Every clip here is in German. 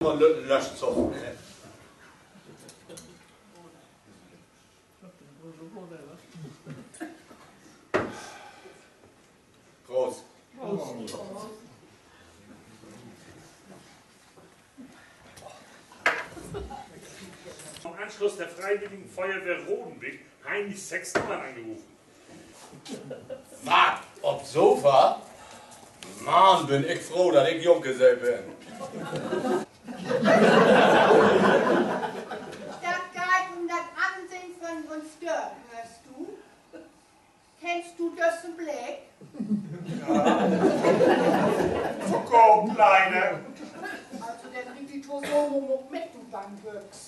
Löschzug. Prost. Prost. Zum Anschluss der Freiwilligen Feuerwehr Rodenbek heimlich 6 Nummern angerufen. Was? Ob Sofa? Mann, bin ich froh, dass ich Junggesell bin. Das geht um das Ansehen von uns dort, hörst du? Kennst du das im Blick? Ja. Zucker, Kleine. Also der bringt die Tosomo mit, du Bangbüchs.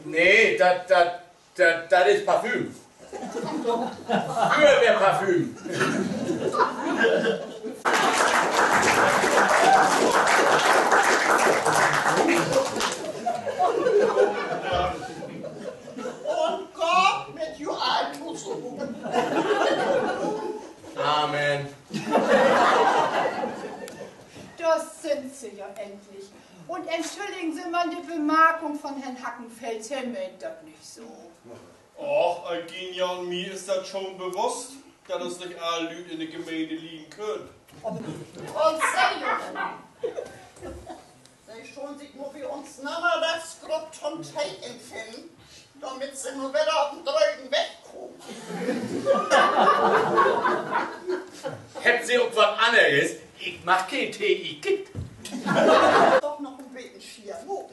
Nee, das ist Parfüm. Feuerwehrparfüm. Und Gott mit you Altuso. Amen. Das sind sie ja endlich. Und entschuldigen Sie mal die Bemerkung von Herrn Hackenfeld, er meint das nicht so. Och, Alginia und mir ist das schon bewusst, dass uns nicht alle Leute in der Gemeinde liegen können. Und sie, sie schon sich nur für uns nachher das Grupp zum Tee empfinden, damit sie nur wieder auf den Drögen wegkommen. Habt ihr auch was anderes? Ich mach kein Tee, ich gibt. Doch noch ein bisschen schier. Oh.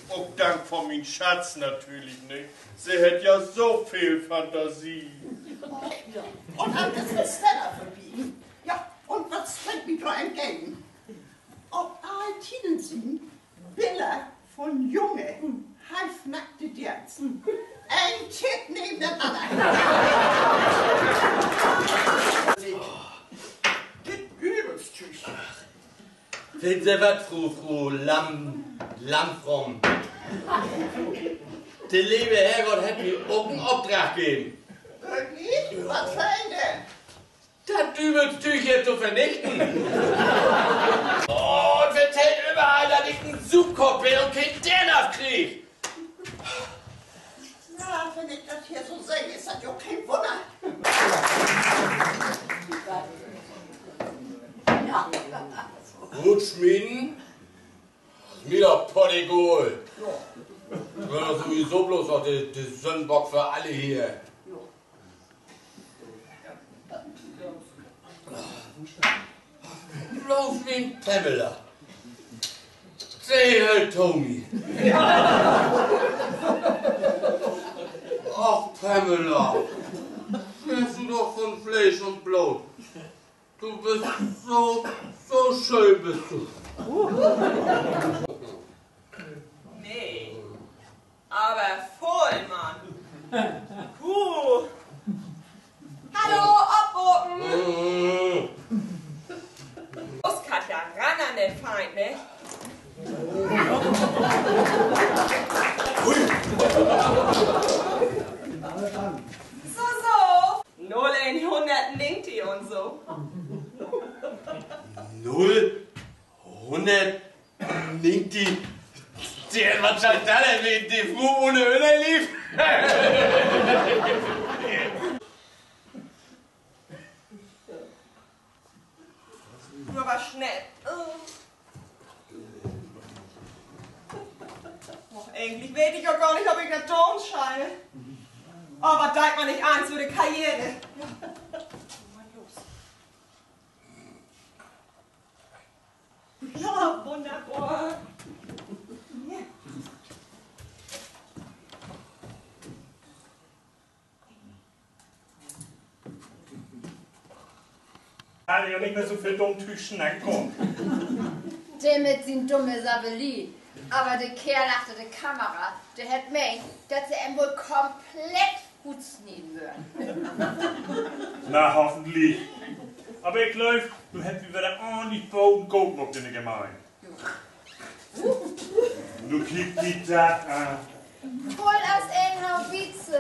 Auch dank von meinem Schatz natürlich nicht. Sie hat ja so viel Fantasie. Und an das Steller verbiegen. Ja, und was fällt mir da entgegen? Ob Altinen sind, Bilder von Junge, halbnackte Dirns. Ein Tipp neben dem anderen. Das übelst tüchtig. Seht ihr was, Frau Lamfrom? Der liebe Herrgott hat mir auch einen Auftrag gegeben. Wirklich? Was für ein denn? Das Dübelstüch hier zu vernichten. Oh, und vertellt überall, dass ich einen Subkopf bin und keinen Dernach krieg. Na, wenn ich das hier so sehe, ist das ja kein Wunder. Ja. Gut schmieden? Ist mir doch Podigol. Ich bin doch sowieso bloß noch der Sündenbock für alle hier. Bloß wie ein Pamela. Say halt, Tommy. Ach, Pamela. Bist du doch von Fleisch und Blut. Du bist so schön bist du. Nee, aber voll, Mann. Hallo, abboten. Los, Katja, ran an den Feind, ne? So. 0 in 100 ningt die und so. 0, 100, ningt die. Der, was soll da denn, wie die Frau ohne Hühner lief? Nur was schnell. Och, eigentlich weiß ich ja gar nicht, ob ich das tun scheine. Aber denkt man nicht an, es würde Karriere. Ja, wunderbar. Ja. Alle ja nicht mehr so viel Dummtüchen ankommen. Der mit sin dumme Sabelie. Aber der Kerl achter der Kamera, der hat meint, dass er ihm wohl komplett gut sneeden würden. Na, hoffentlich. Aber ich glaube, du hättest wieder ordentlich Boden gucken auf deine Gemeinde. Du kick die dat an. Voll aus Enghau Wietze.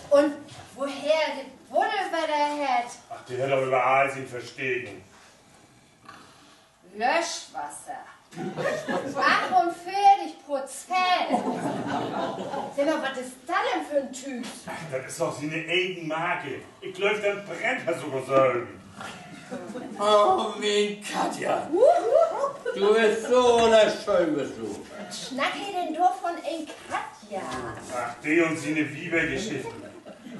Und woher die Buddelwetter hat? Ach, die hat doch überall sich verstecken. Löschwasser. 48%. Sag mal, was ist das denn für ein Typ? Ach, das ist doch seine Eigenmarke. Ich glaub, dann brennt er sogar selber. Oh, mein Katja. Du bist so wunderschön, bist du. Schnack hier denn doch von ein Katja? Ach, die und seine Wiebergeschichten.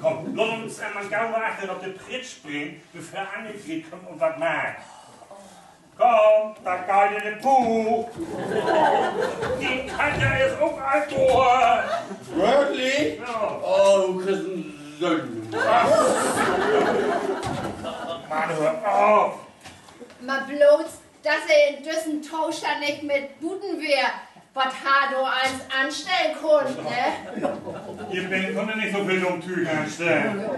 Komm, lass uns einmal gaume achten, ob der Pritsch springt, bevor Annegret kommt und was macht. Komm, da geht in den Puh. Die Katja ist auf Alkohol. Wirklich? Ja. Oh, du kriegst einen Sünden. Mann, hör auf. Mal bloß, dass er in diesen Toaster nicht mit Buten wär, was Hado eins anstellen konnte, ne? Ihr Bänken konnte nicht so viel Tüten anstellen.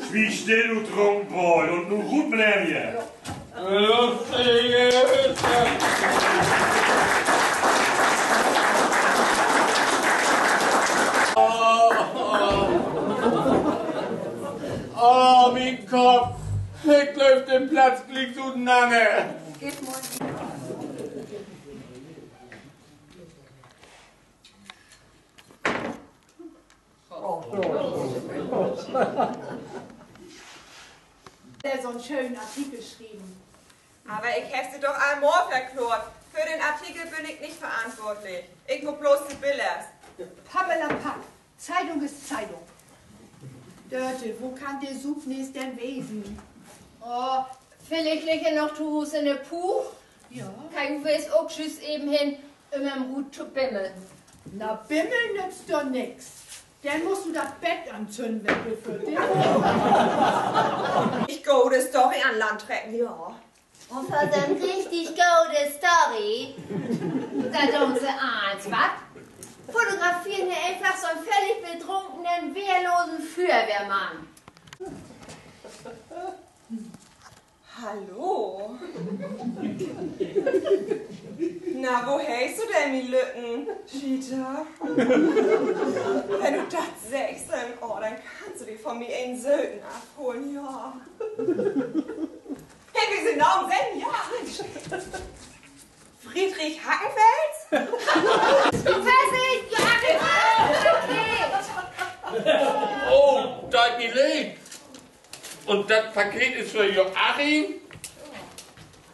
Schwieg still, du Trunkenbräu, und nun ruht mit ihm hier. Lustige Hütte. Oh, mein Kopf. Ich glaub, den Platz liegt so lange. Geht mal. Der so einen schönen Artikel geschrieben. Aber ich hätte sie doch einmal verklort. Für den Artikel bin ich nicht verantwortlich. Ich muss bloß die Bilder. Pappelapapp. Zeitung ist Zeitung. Dörte, wo kann der Subnis denn wesen? Oh, vielleicht liege noch zu Hus in der Puh. Ja. Kein weiß auch tschüss eben hin, immer im Hut zu bimmeln. Na, Bimmel nützt doch nix. Dann musst du das Bett anzünden, wenn du für dich. Ich go die Story an Land trecken, ja. Und für so eine richtig gute Story, da tun sie eins, was? Fotografieren hier einfach so einen völlig betrunkenen, wehrlosen Feuerwehrmann. Hallo? Na, wo hältst du denn die Lütten, Cheater? Wenn du das sagst, dann, oh, dann kannst du dir von mir einen Söden abholen, ja. Hey, wie sind Namen denn? Ja. Friedrich Hackenfels? Fertig, Joachim! Oh, da ist die Leg. Und das Paket ist für Joachim?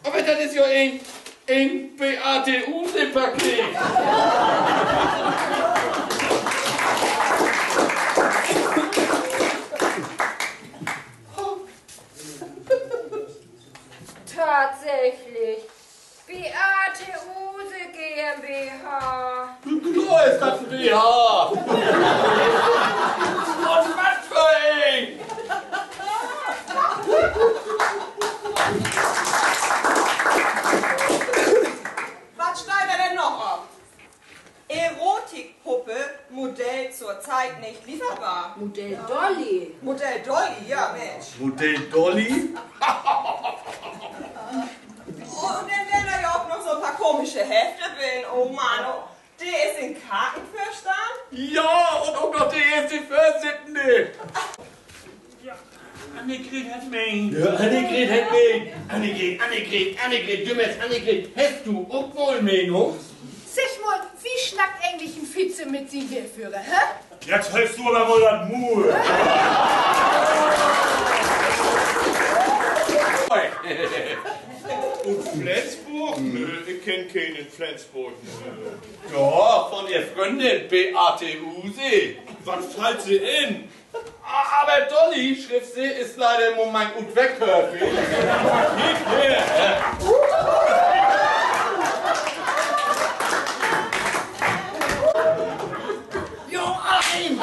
Aber das ist ja ein Beate Use-Paket. Tatsächlich. Beate Use GmbH. So ist das ein BH. Und was für ein? Was schneidet er denn noch ab? Erotikpuppe, Modell zurzeit nicht lieferbar. Modell Dolly. Modell Dolly, ja Mensch. Modell Dolly? Und dann werden da ja auch noch so ein paar komische Hefte drin. Oh Mann, oh. Der ist in Kartenfürstand? Ja, und auch noch der erste Vorsitzende. Ja, Annegret hat mich. Ja, Annegret hat mich. Annegret, dummes Annegret. Hast du auch wohl Meinung? Sag mal, wie schnackt eigentlich ein Vize mit Sie Heerführer, hä? Jetzt hältst du aber wohl das Mul. Und Flensburg? Nö, ich kenn keinen in Flensburg. Ja, von ihr Freundin Beate Use. Was fällt sie in? Aber Dolly, schrift sie, ist leider im Moment gut weghörfig. Nicht mehr. Joachim!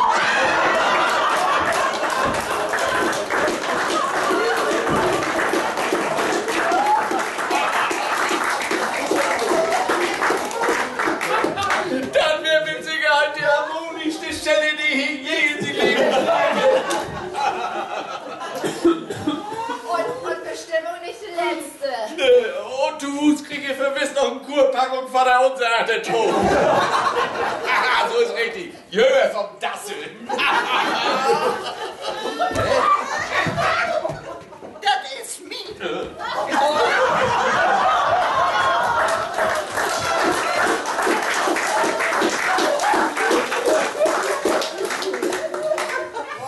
Dann wäre mit Sicherheit die harmonischste Stelle, die hier je gelegen hat. Und Bestimmung nicht die letzte. Und laut, sagt der Ton. Haha, so ist richtig. Jörs auf Dassel. Das ist mir.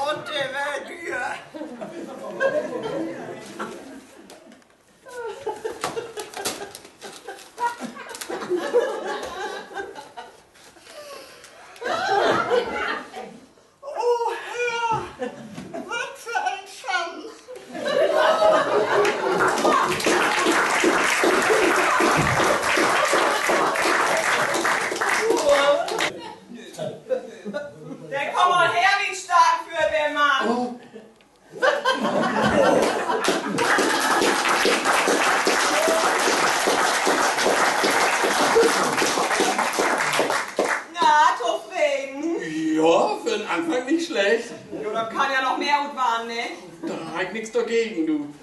Und der war dir. Oh Herr, was für ein Schand. Der komm mal her, wie stark für der Mann. Oh. Na, zufrieden? Ja, für den Anfang nicht schlecht. Jo, da kann ja noch mehr gut waren, ne? Da hat nichts dagegen, du.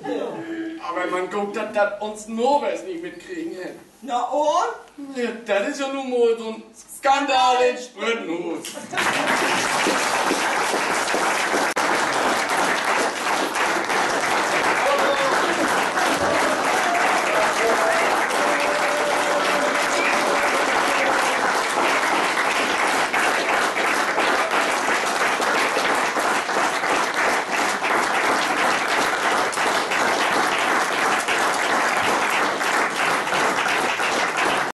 Aber man guckt, dass uns nur was nicht mitkriegen hätte. Na und? Ja, das ist ja nun mal so ein Skandal in Sprüttenhhus.